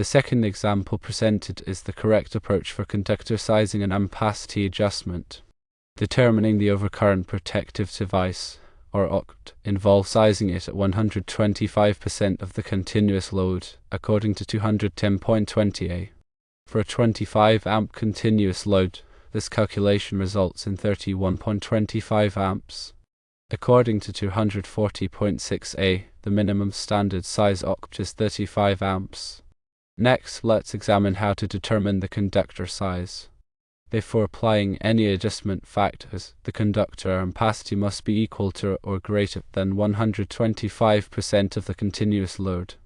The second example presented is the correct approach for conductor sizing and ampacity adjustment. Determining the overcurrent protective device, or OCT, involves sizing it at 125% of the continuous load, according to 210.20a. For a 25 amp continuous load, this calculation results in 31.25 amps. According to 240.6a, the minimum standard size OCT is 35 amps. Next, let's examine how to determine the conductor size. Before applying any adjustment factors, the conductor ampacity must be equal to or greater than 125% of the continuous load.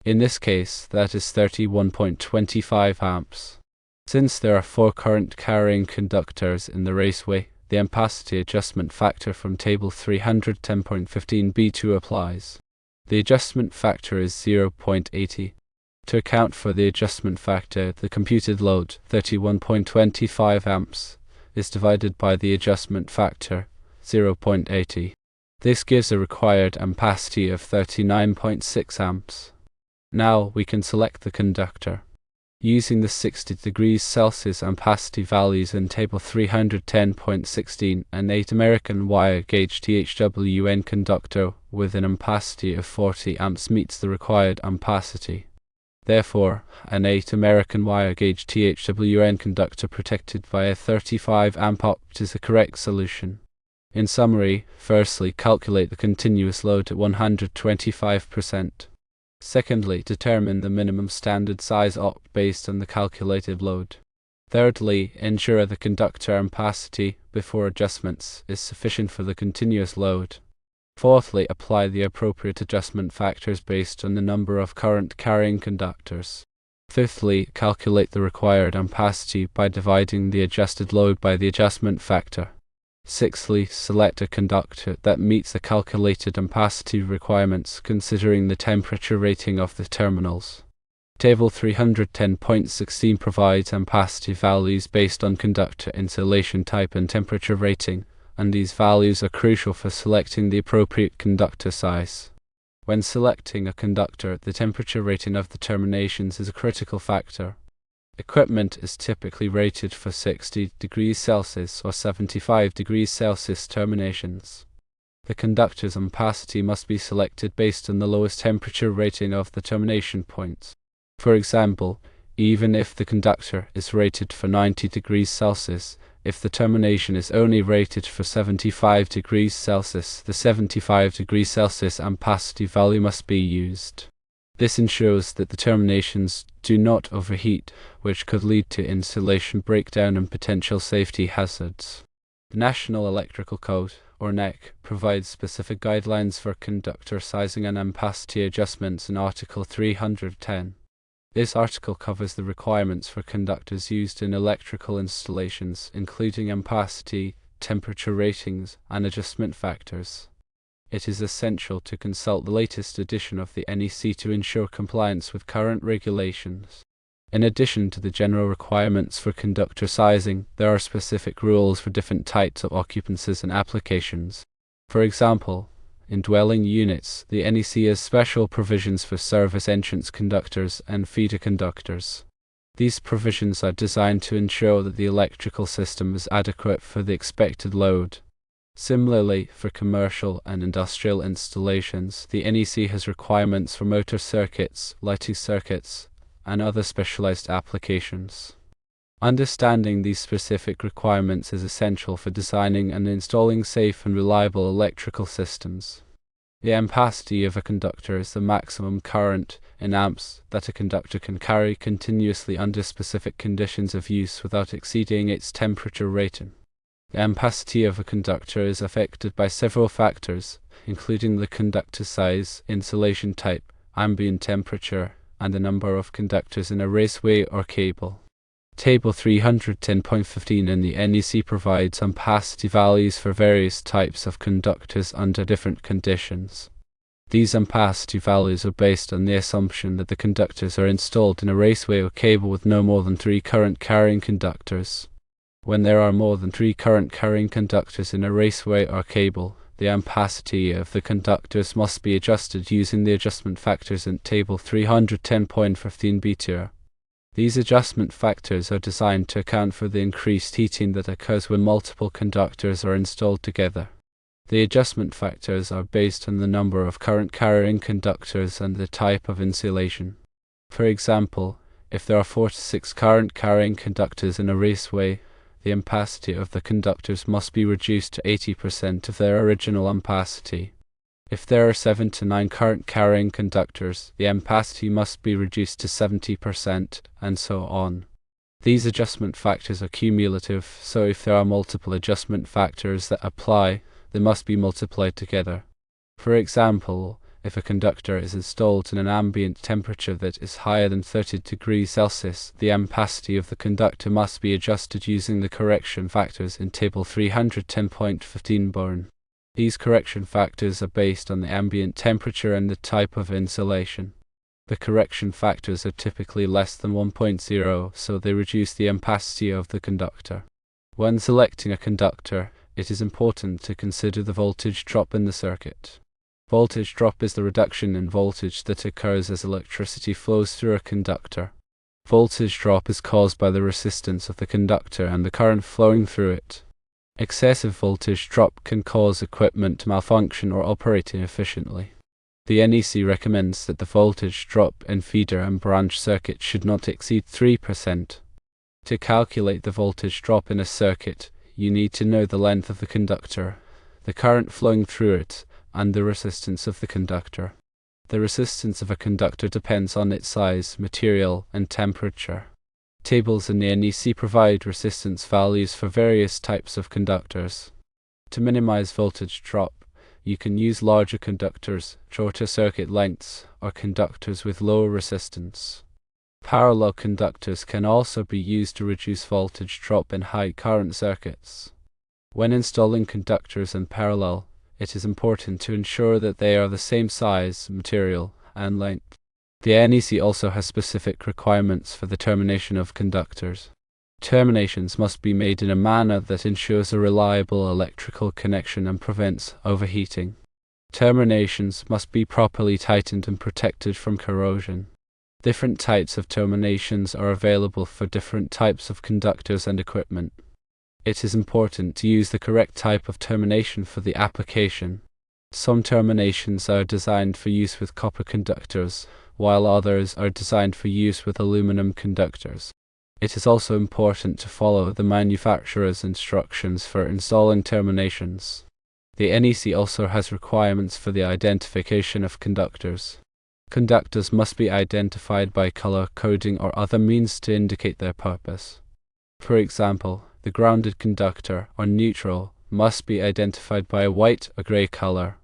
In this case, that is 31.25 amps. Since there are 4 current-carrying conductors in the raceway, the ampacity adjustment factor from table 310.15b2 applies. The adjustment factor is 0.80. To account for the adjustment factor, the computed load, 31.25 amps, is divided by the adjustment factor, 0.80. This gives a required ampacity of 39.6 amps. Now we can select the conductor. Using the 60 degrees Celsius ampacity values in table 310.16, an 8 American wire gauge THWN conductor with an ampacity of 40 amps meets the required ampacity. Therefore, an 8 American wire gauge THWN conductor protected by a 35 amp OCT is the correct solution. In summary, firstly, calculate the continuous load at 125%. Secondly, determine the minimum standard size OCT based on the calculated load. Thirdly, ensure the conductor ampacity before adjustments is sufficient for the continuous load. Fourthly, apply the appropriate adjustment factors based on the number of current-carrying conductors. Fifthly, calculate the required ampacity by dividing the adjusted load by the adjustment factor. Sixthly, select a conductor that meets the calculated ampacity requirements considering the temperature rating of the terminals. Table 310.16 provides ampacity values based on conductor insulation type and temperature rating, and these values are crucial for selecting the appropriate conductor size. When selecting a conductor, the temperature rating of the terminations is a critical factor. Equipment is typically rated for 60 degrees Celsius or 75 degrees Celsius terminations. The conductor's ampacity must be selected based on the lowest temperature rating of the termination points. For example, even if the conductor is rated for 90 degrees Celsius, if the termination is only rated for 75 degrees Celsius, the 75 degrees Celsius ampacity value must be used. This ensures that the terminations do not overheat, which could lead to insulation breakdown and potential safety hazards. The National Electrical Code, or NEC, provides specific guidelines for conductor sizing and ampacity adjustments in Article 310. This article covers the requirements for conductors used in electrical installations, including ampacity, temperature ratings, and adjustment factors. It is essential to consult the latest edition of the NEC to ensure compliance with current regulations. In addition to the general requirements for conductor sizing, there are specific rules for different types of occupancies and applications. For example, in dwelling units, the NEC has special provisions for service entrance conductors and feeder conductors. These provisions are designed to ensure that the electrical system is adequate for the expected load. Similarly, for commercial and industrial installations, the NEC has requirements for motor circuits, lighting circuits, and other specialized applications. Understanding these specific requirements is essential for designing and installing safe and reliable electrical systems. The ampacity of a conductor is the maximum current in amps that a conductor can carry continuously under specific conditions of use without exceeding its temperature rating. The ampacity of a conductor is affected by several factors, including the conductor size, insulation type, ambient temperature, and the number of conductors in a raceway or cable. Table 310.15 in the NEC provides ampacity values for various types of conductors under different conditions. These ampacity values are based on the assumption that the conductors are installed in a raceway or cable with no more than 3 current-carrying conductors. When there are more than 3 current-carrying conductors in a raceway or cable, the ampacity of the conductors must be adjusted using the adjustment factors in Table 310.15b. These adjustment factors are designed to account for the increased heating that occurs when multiple conductors are installed together. The adjustment factors are based on the number of current-carrying conductors and the type of insulation. For example, if there are 4 to 6 current-carrying conductors in a raceway, the ampacity of the conductors must be reduced to 80% of their original ampacity. If there are 7 to 9 current-carrying conductors, the ampacity must be reduced to 70%, and so on. These adjustment factors are cumulative, so if there are multiple adjustment factors that apply, they must be multiplied together. For example, if a conductor is installed in an ambient temperature that is higher than 30 degrees Celsius, the ampacity of the conductor must be adjusted using the correction factors in Table 310.15b. These correction factors are based on the ambient temperature and the type of insulation. The correction factors are typically less than 1.0, so they reduce the ampacity of the conductor. When selecting a conductor, it is important to consider the voltage drop in the circuit. Voltage drop is the reduction in voltage that occurs as electricity flows through a conductor. Voltage drop is caused by the resistance of the conductor and the current flowing through it. Excessive voltage drop can cause equipment to malfunction or operate inefficiently. The NEC recommends that the voltage drop in feeder and branch circuits should not exceed 3%. To calculate the voltage drop in a circuit, you need to know the length of the conductor, the current flowing through it, and the resistance of the conductor. The resistance of a conductor depends on its size, material, and temperature. Tables in the NEC provide resistance values for various types of conductors. To minimize voltage drop, you can use larger conductors, shorter circuit lengths, or conductors with lower resistance. Parallel conductors can also be used to reduce voltage drop in high current circuits. When installing conductors in parallel, it is important to ensure that they are the same size, material, and length. The NEC also has specific requirements for the termination of conductors. Terminations must be made in a manner that ensures a reliable electrical connection and prevents overheating. Terminations must be properly tightened and protected from corrosion. Different types of terminations are available for different types of conductors and equipment. It is important to use the correct type of termination for the application. Some terminations are designed for use with copper conductors, while others are designed for use with aluminum conductors. It is also important to follow the manufacturer's instructions for installing terminations. The NEC also has requirements for the identification of conductors. Conductors must be identified by color coding or other means to indicate their purpose. For example, the grounded conductor, or neutral, must be identified by a white or gray color.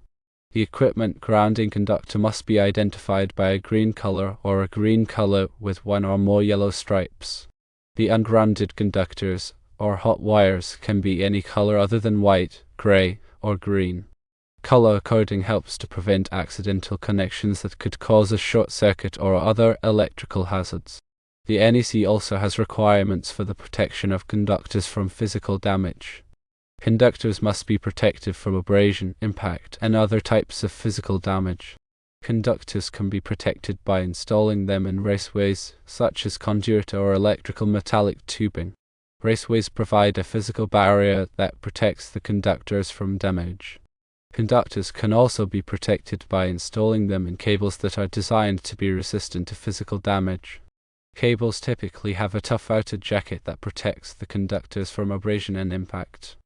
The equipment grounding conductor must be identified by a green color or a green color with one or more yellow stripes. The ungrounded conductors, or hot wires, can be any color other than white, gray, or green. Color coding helps to prevent accidental connections that could cause a short circuit or other electrical hazards. The NEC also has requirements for the protection of conductors from physical damage. Conductors must be protected from abrasion, impact, and other types of physical damage. Conductors can be protected by installing them in raceways, such as conductor or electrical metallic tubing. Raceways provide a physical barrier that protects the conductors from damage. Conductors can also be protected by installing them in cables that are designed to be resistant to physical damage. Cables typically have a tough outer jacket that protects the conductors from abrasion and impact.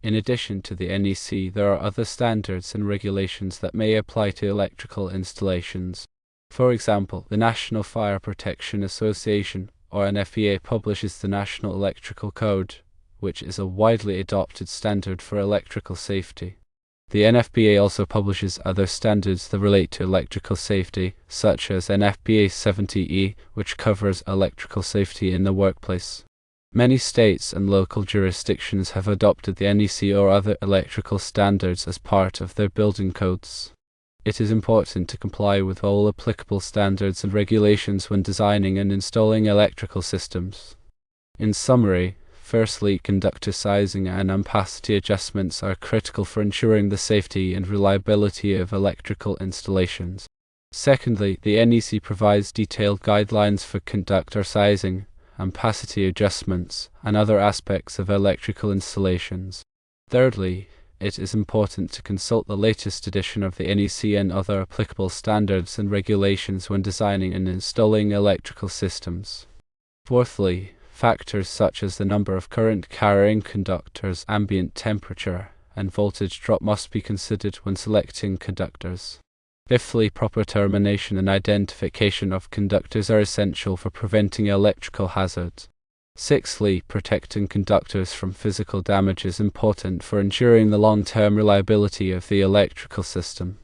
In addition to the NEC, there are other standards and regulations that may apply to electrical installations. For example, the National Fire Protection Association, or NFPA, publishes the National Electrical Code, which is a widely adopted standard for electrical safety. The NFPA also publishes other standards that relate to electrical safety, such as NFPA 70E, which covers electrical safety in the workplace. Many states and local jurisdictions have adopted the NEC or other electrical standards as part of their building codes. It is important to comply with all applicable standards and regulations when designing and installing electrical systems. In summary, Firstly, conductor sizing and ampacity adjustments are critical for ensuring the safety and reliability of electrical installations. Secondly, the NEC provides detailed guidelines for conductor sizing, ampacity adjustments, and other aspects of electrical installations. Thirdly, it is important to consult the latest edition of the NEC and other applicable standards and regulations when designing and installing electrical systems. Fourthly, factors such as the number of current carrying conductors, ambient temperature, and voltage drop must be considered when selecting conductors. Fifthly, proper termination and identification of conductors are essential for preventing electrical hazards. Sixthly, protecting conductors from physical damage is important for ensuring the long-term reliability of the electrical system.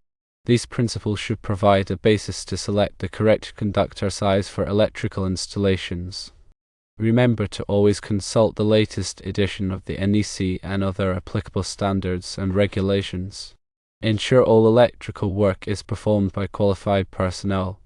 These principles should provide a basis to select the correct conductor size for electrical installations. Remember to always consult the latest edition of the NEC and other applicable standards and regulations. Ensure all electrical work is performed by qualified personnel.